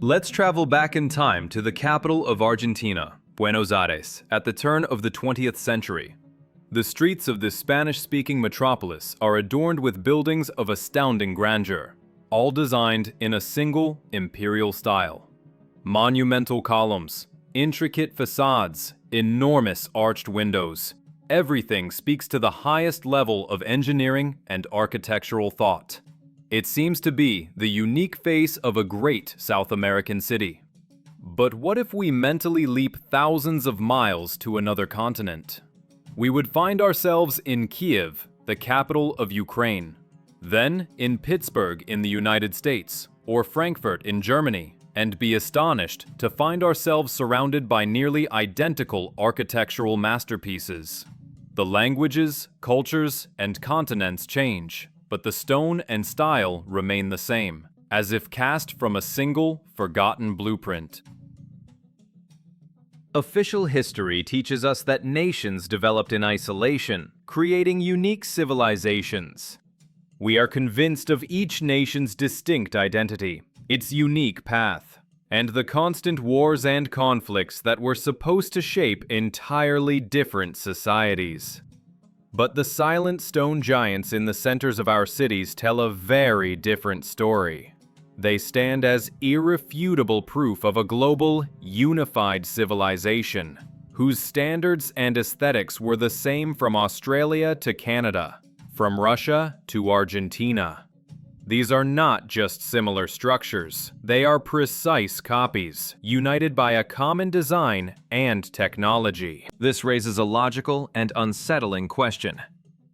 Let's travel back in time to the capital of Argentina, Buenos Aires, at the turn of the 20th century. The streets of this Spanish-speaking metropolis are adorned with buildings of astounding grandeur, all designed in a single imperial style. Monumental columns, intricate facades, enormous arched windows. Everything speaks to the highest level of engineering and architectural thought. It seems to be the unique face of a great South American city. But what if we mentally leap thousands of miles to another continent? We would find ourselves in Kiev, the capital of Ukraine, then in Pittsburgh in the United States, or Frankfurt in Germany, and be astonished to find ourselves surrounded by nearly identical architectural masterpieces. The languages, cultures, and continents change, but the stone and style remain the same, as if cast from a single, forgotten blueprint. Official history teaches us that nations developed in isolation, creating unique civilizations. We are convinced of each nation's distinct identity, its unique path, and the constant wars and conflicts that were supposed to shape entirely different societies. But the silent stone giants in the centers of our cities tell a very different story. They stand as irrefutable proof of a global, unified civilization, whose standards and aesthetics were the same from Australia to Canada, from Russia to Argentina. These are not just similar structures, they are precise copies, united by a common design and technology. This raises a logical and unsettling question.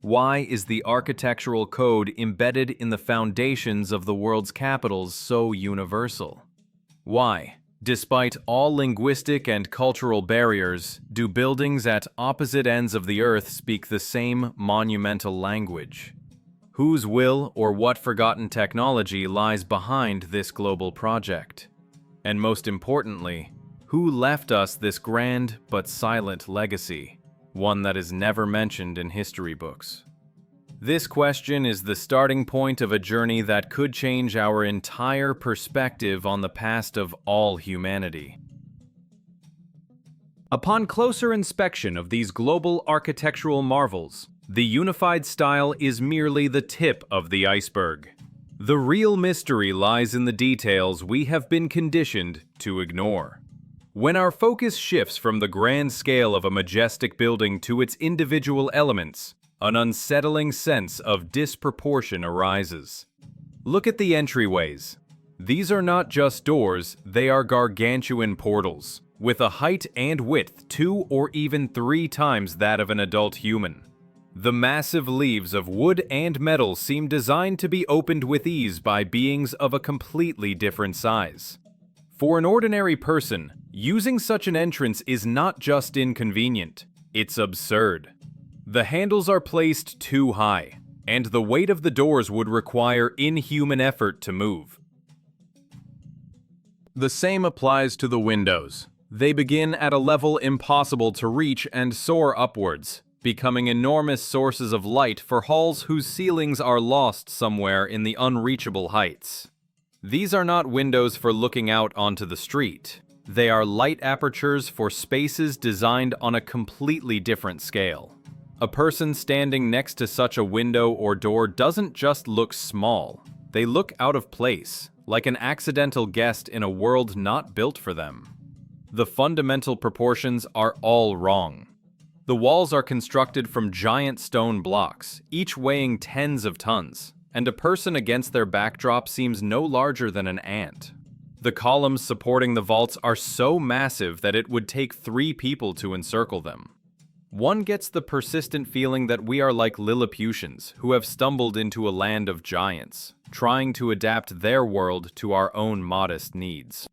Why is the architectural code embedded in the foundations of the world's capitals so universal? Why, despite all linguistic and cultural barriers, do buildings at opposite ends of the earth speak the same monumental language? Whose will or what forgotten technology lies behind this global project? And most importantly, who left us this grand but silent legacy, one that is never mentioned in history books? This question is the starting point of a journey that could change our entire perspective on the past of all humanity. Upon closer inspection of these global architectural marvels, the unified style is merely the tip of the iceberg. The real mystery lies in the details we have been conditioned to ignore. When our focus shifts from the grand scale of a majestic building to its individual elements, an unsettling sense of disproportion arises. Look at the entryways. These are not just doors, they are gargantuan portals, with a height and width 2 or even 3 times that of an adult human. The massive leaves of wood and metal seem designed to be opened with ease by beings of a completely different size. For an ordinary person, using such an entrance is not just inconvenient, it's absurd. The handles are placed too high, and the weight of the doors would require inhuman effort to move. The same applies to the windows. They begin at a level impossible to reach and soar upwards, becoming enormous sources of light for halls whose ceilings are lost somewhere in the unreachable heights. These are not windows for looking out onto the street. They are light apertures for spaces designed on a completely different scale. A person standing next to such a window or door doesn't just look small. They look out of place, like an accidental guest in a world not built for them. The fundamental proportions are all wrong. The walls are constructed from giant stone blocks, each weighing tens of tons, and a person against their backdrop seems no larger than an ant. The columns supporting the vaults are so massive that it would take 3 people to encircle them. One gets the persistent feeling that we are like Lilliputians who have stumbled into a land of giants, trying to adapt their world to our own modest needs.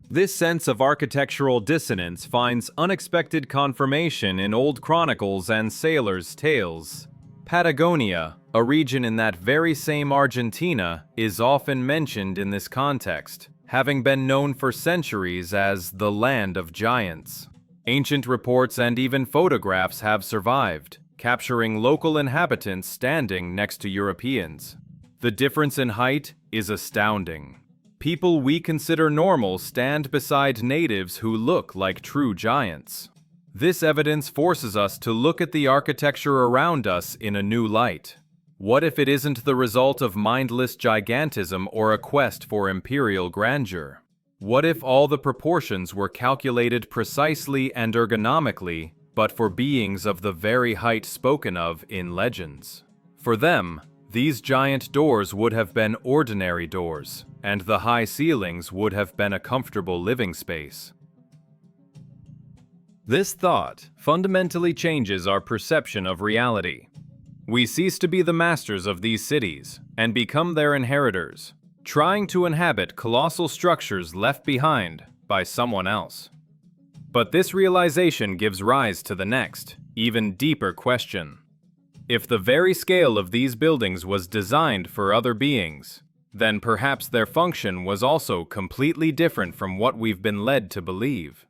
This sense of architectural dissonance finds unexpected confirmation in old chronicles and sailors' tales. Patagonia, a region in that very same Argentina, is often mentioned in this context, having been known for centuries as the land of giants. Ancient reports and even photographs have survived, capturing local inhabitants standing next to Europeans. The difference in height is astounding. People we consider normal stand beside natives who look like true giants. This evidence forces us to look at the architecture around us in a new light. What if it isn't the result of mindless gigantism or a quest for imperial grandeur? What if all the proportions were calculated precisely and ergonomically, but for beings of the very height spoken of in legends? For them, these giant doors would have been ordinary doors, and the high ceilings would have been a comfortable living space. This thought fundamentally changes our perception of reality. We cease to be the masters of these cities and become their inheritors, trying to inhabit colossal structures left behind by someone else. But this realization gives rise to the next, even deeper question. If the very scale of these buildings was designed for other beings, then perhaps their function was also completely different from what we've been led to believe.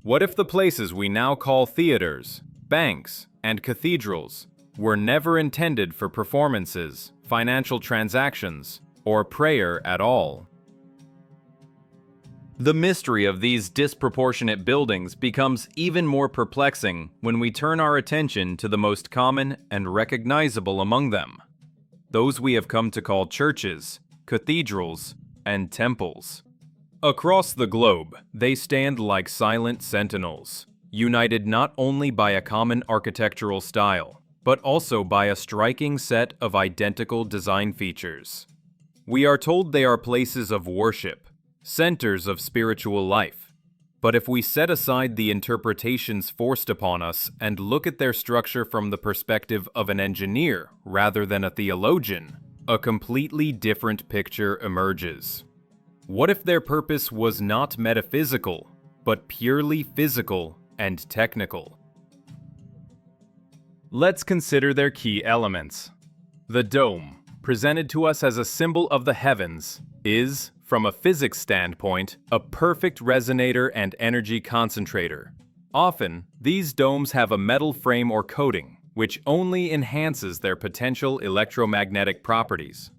What if the places we now call theaters, banks, and cathedrals were never intended for performances, financial transactions, or prayer at all? The mystery of these disproportionate buildings becomes even more perplexing when we turn our attention to the most common and recognizable among them, those we have come to call churches, cathedrals, and temples. Across the globe, they stand like silent sentinels, united not only by a common architectural style, but also by a striking set of identical design features. We are told they are places of worship, centers of spiritual life. But if we set aside the interpretations forced upon us and look at their structure from the perspective of an engineer rather than a theologian, a completely different picture emerges. What if their purpose was not metaphysical, but purely physical and technical? Let's consider their key elements. The dome, presented to us as a symbol of the heavens, is, from a physics standpoint, a perfect resonator and energy concentrator. Often, these domes have a metal frame or coating, which only enhances their potential electromagnetic properties.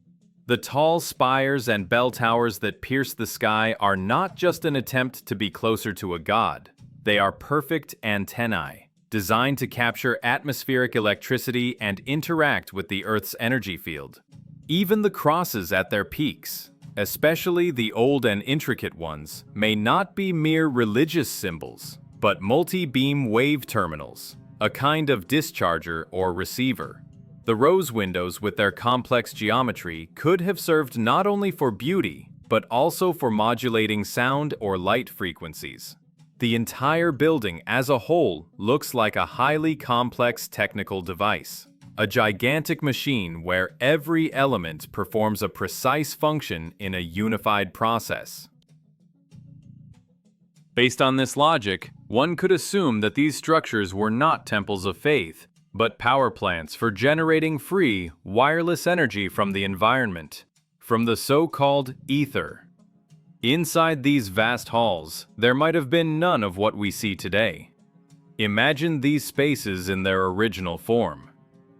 The tall spires and bell towers that pierce the sky are not just an attempt to be closer to a god. They are perfect antennae, designed to capture atmospheric electricity and interact with the Earth's energy field. Even the crosses at their peaks, especially the old and intricate ones, may not be mere religious symbols, but multi-beam wave terminals, a kind of discharger or receiver. The rose windows with their complex geometry could have served not only for beauty, but also for modulating sound or light frequencies. The entire building as a whole looks like a highly complex technical device, a gigantic machine where every element performs a precise function in a unified process. Based on this logic, one could assume that these structures were not temples of faith, but power plants for generating free, wireless energy from the environment, from the so-called ether. Inside these vast halls, there might have been none of what we see today. Imagine these spaces in their original form.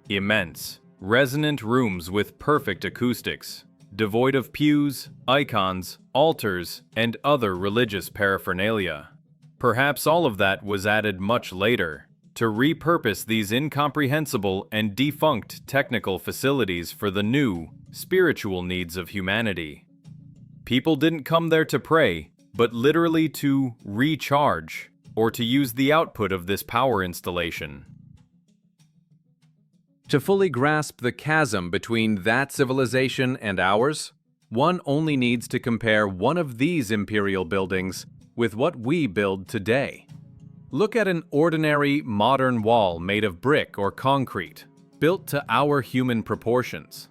Immense, resonant rooms with perfect acoustics, devoid of pews, icons, altars, and other religious paraphernalia. Perhaps all of that was added much later, to repurpose these incomprehensible and defunct technical facilities for the new, spiritual needs of humanity. People didn't come there to pray, but literally to recharge, or to use the output of this power installation. To fully grasp the chasm between that civilization and ours, one only needs to compare one of these imperial buildings with what we build today. Look at an ordinary modern wall made of brick or concrete, built to our human proportions.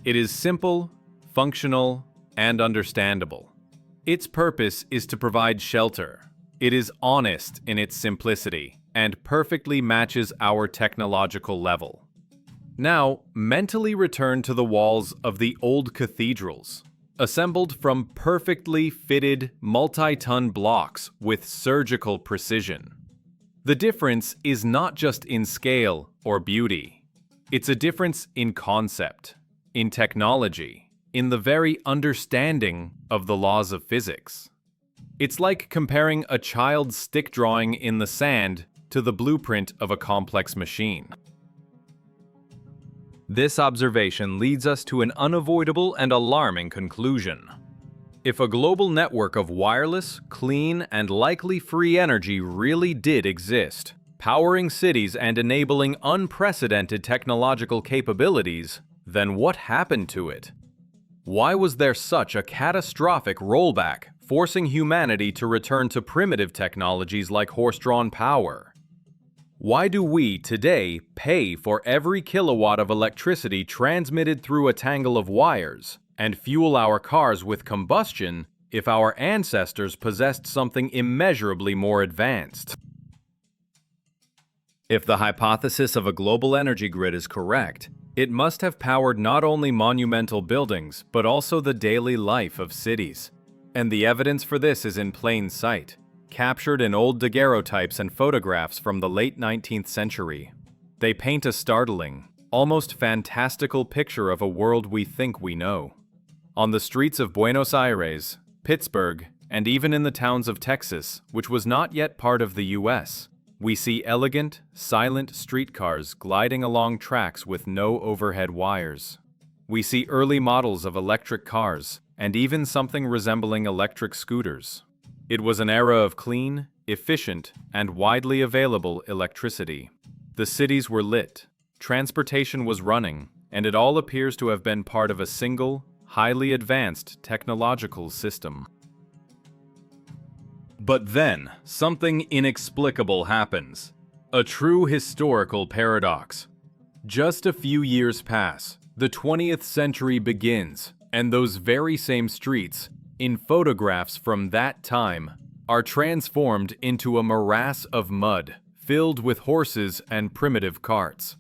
It is simple, functional, and understandable. Its purpose is to provide shelter. It is honest in its simplicity and perfectly matches our technological level. Now, mentally return to the walls of the old cathedrals, assembled from perfectly fitted multi-ton blocks with surgical precision. The difference is not just in scale or beauty. It's a difference in concept, in technology, in the very understanding of the laws of physics. It's like comparing a child's stick drawing in the sand to the blueprint of a complex machine. This observation leads us to an unavoidable and alarming conclusion. If a global network of wireless, clean, and likely free energy really did exist, powering cities and enabling unprecedented technological capabilities, then what happened to it? Why was there such a catastrophic rollback, forcing humanity to return to primitive technologies like horse-drawn power? Why do we, today, pay for every kilowatt of electricity transmitted through a tangle of wires, and fuel our cars with combustion if our ancestors possessed something immeasurably more advanced? If the hypothesis of a global energy grid is correct, it must have powered not only monumental buildings, but also the daily life of cities. And the evidence for this is in plain sight, captured in old daguerreotypes and photographs from the late 19th century. They paint a startling, almost fantastical picture of a world we think we know. On the streets of Buenos Aires, Pittsburgh, and even in the towns of Texas, which was not yet part of the US, we see elegant, silent streetcars gliding along tracks with no overhead wires. We see early models of electric cars, and even something resembling electric scooters. It was an era of clean, efficient, and widely available electricity. The cities were lit, transportation was running, and it all appears to have been part of a single, highly advanced technological system. But then, something inexplicable happens. A true historical paradox. Just a few years pass, the 20th century begins, and those very same streets, in photographs from that time, are transformed into a morass of mud, filled with horses and primitive carts.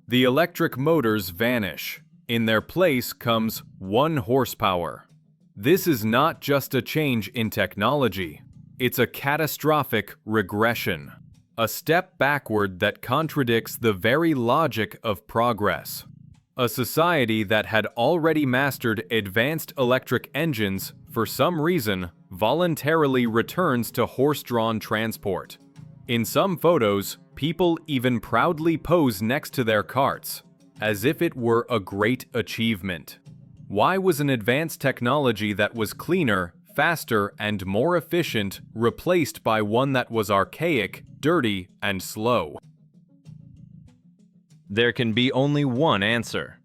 The electric motors vanish. In their place comes 1 horsepower. This is not just a change in technology. It's a catastrophic regression, a step backward that contradicts the very logic of progress. A society that had already mastered advanced electric engines, for some reason, voluntarily returns to horse-drawn transport. In some photos, people even proudly pose next to their carts, as if it were a great achievement. Why was an advanced technology that was cleaner, faster, and more efficient replaced by one that was archaic, dirty, and slow? There can be only one answer.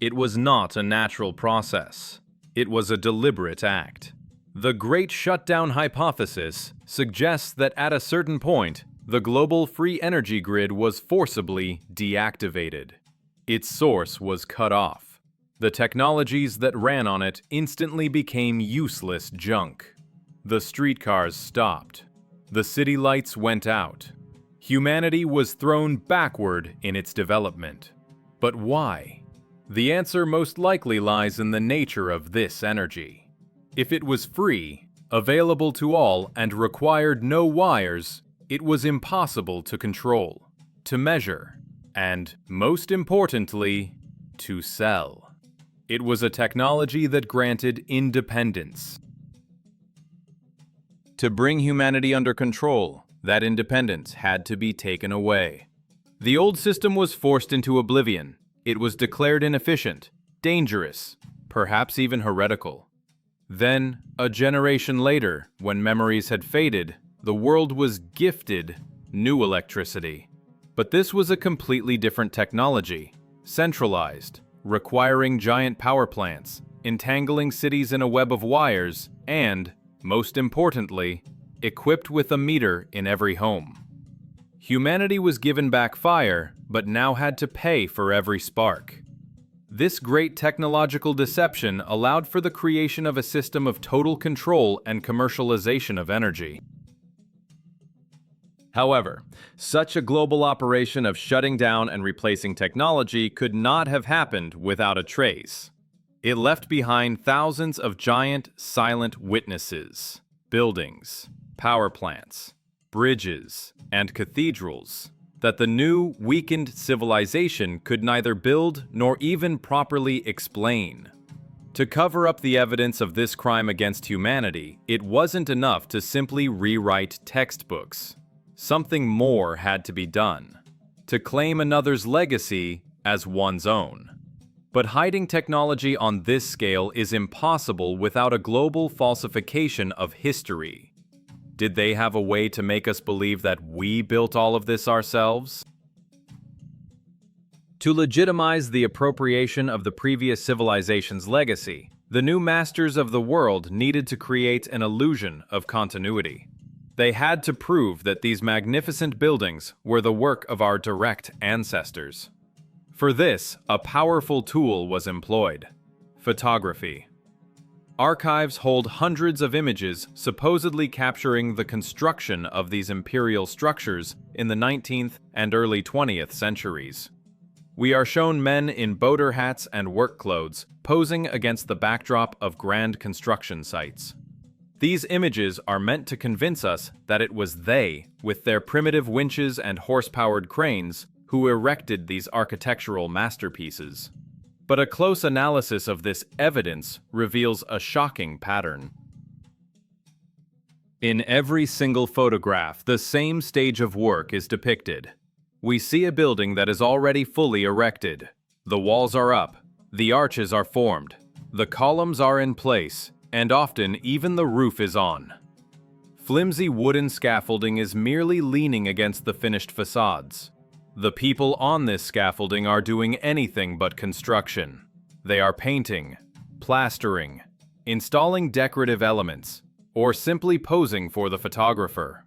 It was not a natural process. It was a deliberate act. The Great Shutdown hypothesis suggests that at a certain point, the global free energy grid was forcibly deactivated. Its source was cut off. The technologies that ran on it instantly became useless junk. The streetcars stopped. The city lights went out. Humanity was thrown backward in its development. But why? The answer most likely lies in the nature of this energy. If it was free, available to all, and required no wires, it was impossible to control, to measure, and, most importantly, to sell. It was a technology that granted independence. To bring humanity under control, that independence had to be taken away. The old system was forced into oblivion. It was declared inefficient, dangerous, perhaps even heretical. Then, a generation later, when memories had faded, the world was gifted new electricity. But this was a completely different technology, centralized, requiring giant power plants, entangling cities in a web of wires, and, most importantly, equipped with a meter in every home. Humanity was given back fire, but now had to pay for every spark. This great technological deception allowed for the creation of a system of total control and commercialization of energy. However, such a global operation of shutting down and replacing technology could not have happened without a trace. It left behind thousands of giant, silent witnesses, buildings, power plants, bridges, and cathedrals that the new, weakened civilization could neither build nor even properly explain. To cover up the evidence of this crime against humanity, it wasn't enough to simply rewrite textbooks. Something more had to be done, to claim another's legacy as one's own. But hiding technology on this scale is impossible without a global falsification of history. Did they have a way to make us believe that we built all of this ourselves? To legitimize the appropriation of the previous civilization's legacy, the new masters of the world needed to create an illusion of continuity. They had to prove that these magnificent buildings were the work of our direct ancestors. For this, a powerful tool was employed: photography. Archives hold hundreds of images supposedly capturing the construction of these imperial structures in the 19th and early 20th centuries. We are shown men in boater hats and work clothes posing against the backdrop of grand construction sites. These images are meant to convince us that it was they, with their primitive winches and horse-powered cranes, who erected these architectural masterpieces. But a close analysis of this evidence reveals a shocking pattern. In every single photograph, the same stage of work is depicted. We see a building that is already fully erected. The walls are up, the arches are formed, the columns are in place, and often even the roof is on. Flimsy wooden scaffolding is merely leaning against the finished facades. The people on this scaffolding are doing anything but construction. They are painting, plastering, installing decorative elements, or simply posing for the photographer.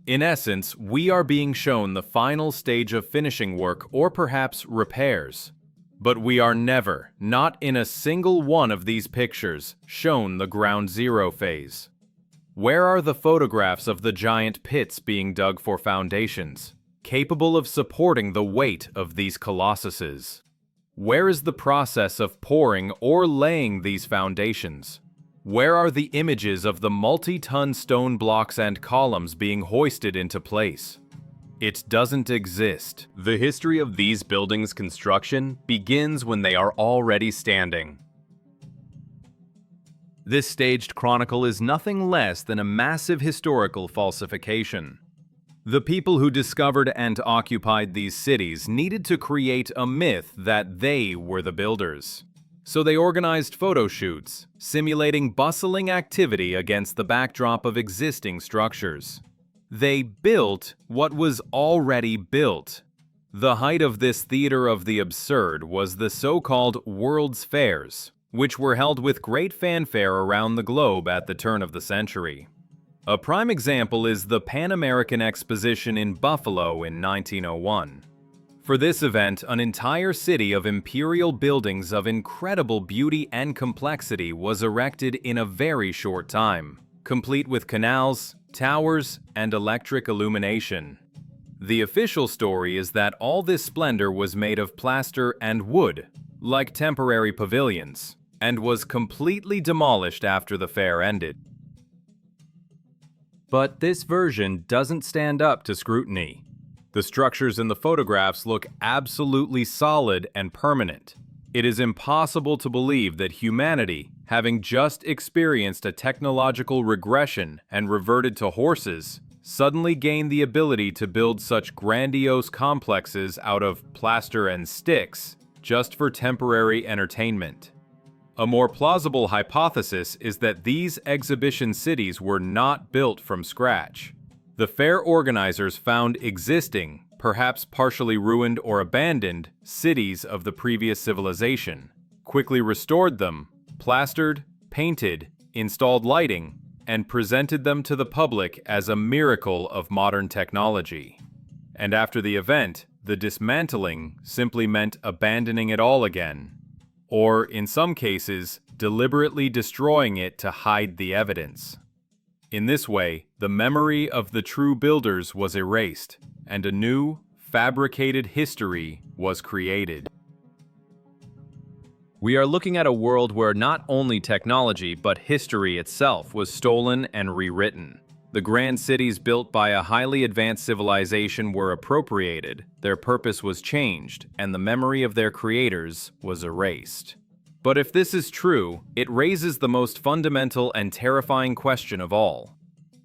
In essence, we are being shown the final stage of finishing work or perhaps repairs. But we are never, not in a single one of these pictures, shown the ground zero phase. Where are the photographs of the giant pits being dug for foundations, capable of supporting the weight of these colossuses? Where is the process of pouring or laying these foundations? Where are the images of the multi-ton stone blocks and columns being hoisted into place? It doesn't exist. The history of these buildings' construction begins when they are already standing. This staged chronicle is nothing less than a massive historical falsification. The people who discovered and occupied these cities needed to create a myth that they were the builders. So they organized photo shoots, simulating bustling activity against the backdrop of existing structures. They built what was already built. The height of this theater of the absurd was the so-called World's Fairs, which were held with great fanfare around the globe at the turn of the century. A prime example is the Pan American Exposition in Buffalo in 1901. For this event, an entire city of imperial buildings of incredible beauty and complexity was erected in a very short time, complete with canals, towers, and electric illumination. The official story is that all this splendor was made of plaster and wood, like temporary pavilions, and was completely demolished after the fair ended. But this version doesn't stand up to scrutiny. The structures in the photographs look absolutely solid and permanent. It is impossible to believe that humanity, having just experienced a technological regression and reverted to horses, suddenly gained the ability to build such grandiose complexes out of plaster and sticks just for temporary entertainment. A more plausible hypothesis is that these exhibition cities were not built from scratch. The fair organizers found existing, perhaps partially ruined or abandoned, cities of the previous civilization, quickly restored them, plastered, painted, installed lighting, and presented them to the public as a miracle of modern technology. And after the event, the dismantling simply meant abandoning it all again, or, in some cases, deliberately destroying it to hide the evidence. In this way, the memory of the true builders was erased, and a new, fabricated history was created. We are looking at a world where not only technology, but history itself was stolen and rewritten. The grand cities built by a highly advanced civilization were appropriated, their purpose was changed, and the memory of their creators was erased. But if this is true, it raises the most fundamental and terrifying question of all.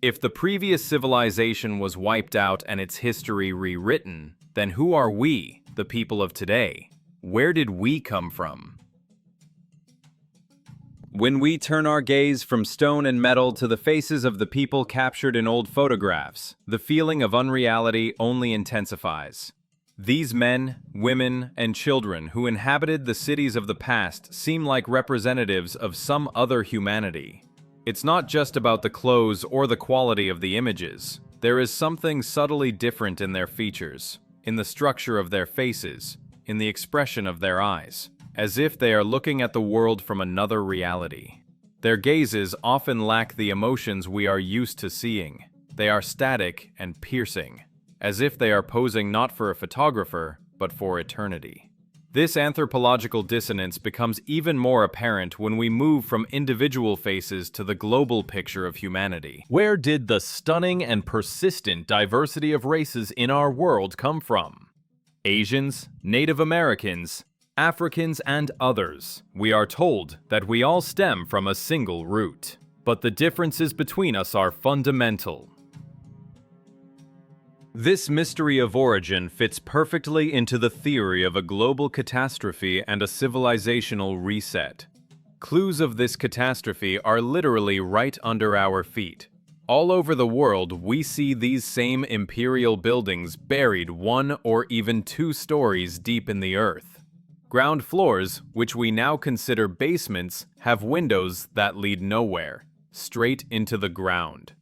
If the previous civilization was wiped out and its history rewritten, then who are we, the people of today? Where did we come from? When we turn our gaze from stone and metal to the faces of the people captured in old photographs, the feeling of unreality only intensifies. These men, women, and children who inhabited the cities of the past seem like representatives of some other humanity. It's not just about the clothes or the quality of the images. There is something subtly different in their features, in the structure of their faces, in the expression of their eyes, as if they are looking at the world from another reality. Their gazes often lack the emotions we are used to seeing. They are static and piercing, as if they are posing not for a photographer, but for eternity. This anthropological dissonance becomes even more apparent when we move from individual faces to the global picture of humanity. Where did the stunning and persistent diversity of races in our world come from? Asians, Native Americans, Africans, and others. We are told that we all stem from a single root, but the differences between us are fundamental. This mystery of origin fits perfectly into the theory of a global catastrophe and a civilizational reset. Clues of this catastrophe are literally right under our feet. All over the world, we see these same imperial buildings buried 1 or even 2 stories deep in the earth. Ground floors, which we now consider basements, have windows that lead nowhere, straight into the ground.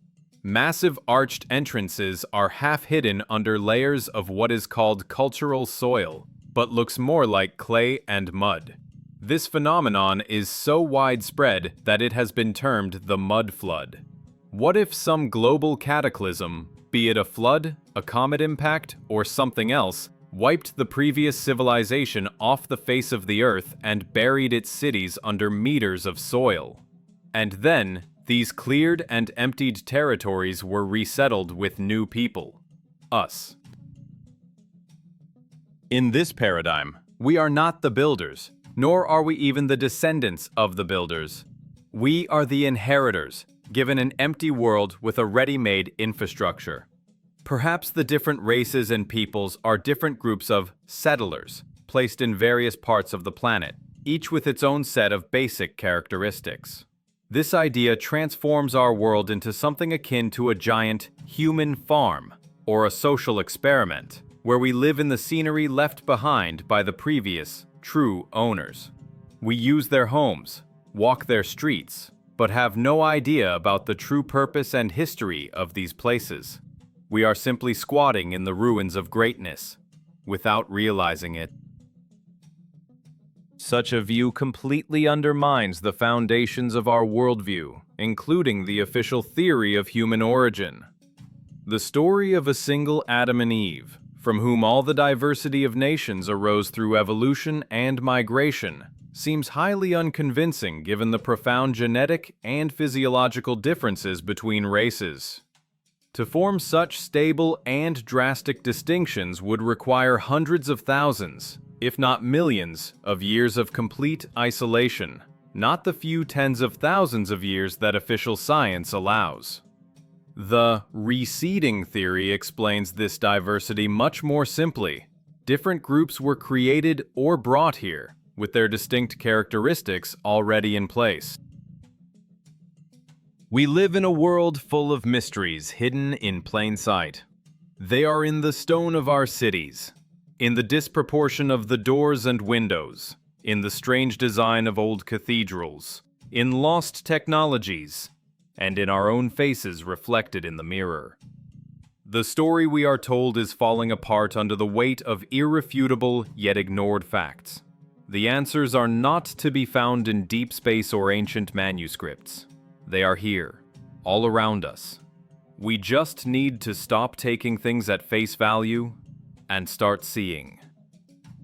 Massive arched entrances are half hidden under layers of what is called cultural soil, but looks more like clay and mud. This phenomenon is so widespread that it has been termed the mud flood. What if some global cataclysm, be it a flood, a comet impact, or something else, wiped the previous civilization off the face of the earth and buried its cities under meters of soil? And then, these cleared and emptied territories were resettled with new people, us. In this paradigm, we are not the builders, nor are we even the descendants of the builders. We are the inheritors, given an empty world with a ready-made infrastructure. Perhaps the different races and peoples are different groups of settlers, placed in various parts of the planet, each with its own set of basic characteristics. This idea transforms our world into something akin to a giant human farm, or a social experiment, where we live in the scenery left behind by the previous, true owners. We use their homes, walk their streets, but have no idea about the true purpose and history of these places. We are simply squatting in the ruins of greatness, without realizing it. Such a view completely undermines the foundations of our worldview, including the official theory of human origin. The story of a single Adam and Eve, from whom all the diversity of nations arose through evolution and migration, seems highly unconvincing given the profound genetic and physiological differences between races. To form such stable and drastic distinctions would require hundreds of thousands, if not millions, of years of complete isolation, not the few tens of thousands of years that official science allows. The reseeding theory explains this diversity much more simply. Different groups were created or brought here, with their distinct characteristics already in place. We live in a world full of mysteries hidden in plain sight. They are in the stone of our cities, in the disproportion of the doors and windows, in the strange design of old cathedrals, in lost technologies, and in our own faces reflected in the mirror. The story we are told is falling apart under the weight of irrefutable yet ignored facts. The answers are not to be found in deep space or ancient manuscripts. They are here, all around us. We just need to stop taking things at face value and start seeing.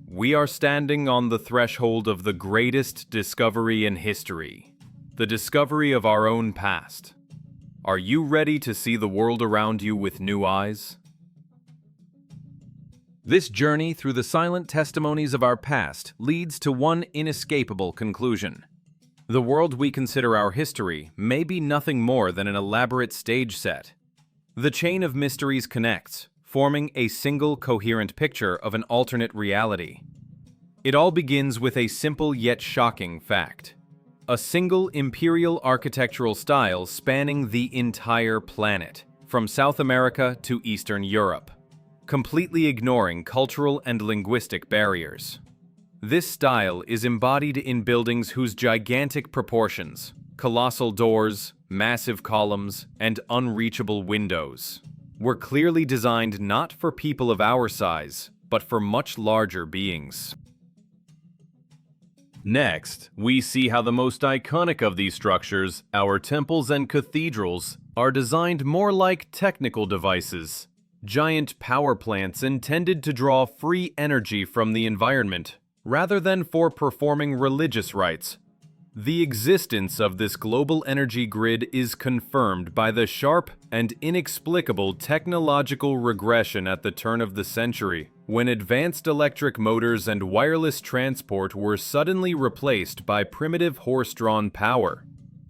We are standing on the threshold of the greatest discovery in history, the discovery of our own past. Are you ready to see the world around you with new eyes? This journey through the silent testimonies of our past leads to one inescapable conclusion. The world we consider our history may be nothing more than an elaborate stage set. The chain of mysteries connects, forming a single coherent picture of an alternate reality. It all begins with a simple yet shocking fact. A single imperial architectural style spanning the entire planet, from South America to Eastern Europe, completely ignoring cultural and linguistic barriers. This style is embodied in buildings whose gigantic proportions, colossal doors, massive columns, and unreachable windows, were clearly designed not for people of our size, but for much larger beings. Next, we see how the most iconic of these structures, our temples and cathedrals, are designed more like technical devices, giant power plants intended to draw free energy from the environment, rather than for performing religious rites. The existence of this global energy grid is confirmed by the sharp and inexplicable technological regression at the turn of the century, when advanced electric motors and wireless transport were suddenly replaced by primitive horse-drawn power.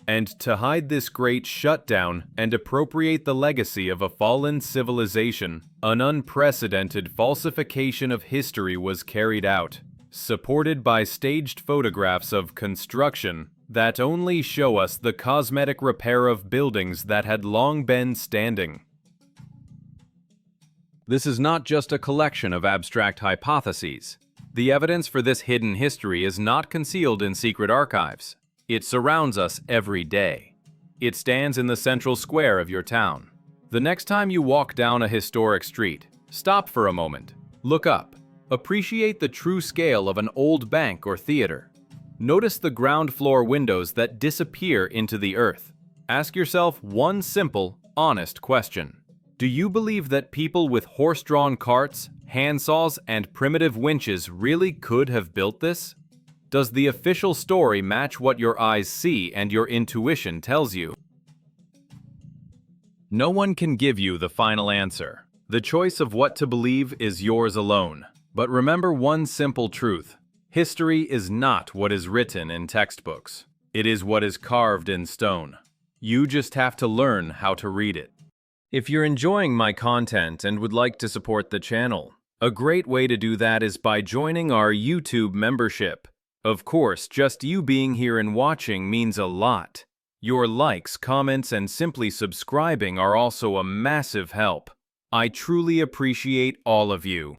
And to hide this great shutdown and appropriate the legacy of a fallen civilization, an unprecedented falsification of history was carried out, supported by staged photographs of construction that only show us the cosmetic repair of buildings that had long been standing. This is not just a collection of abstract hypotheses. The evidence for this hidden history is not concealed in secret archives. It surrounds us every day. It stands in the central square of your town. The next time you walk down a historic street, stop for a moment, look up, appreciate the true scale of an old bank or theater. Notice the ground floor windows that disappear into the earth. Ask yourself one simple, honest question. Do you believe that people with horse-drawn carts, handsaws, and primitive winches really could have built this? Does the official story match what your eyes see and your intuition tells you? No one can give you the final answer. The choice of what to believe is yours alone. But remember one simple truth. History is not what is written in textbooks. It is what is carved in stone. You just have to learn how to read it. If you're enjoying my content and would like to support the channel, a great way to do that is by joining our YouTube membership. Of course, just you being here and watching means a lot. Your likes, comments, and simply subscribing are also a massive help. I truly appreciate all of you.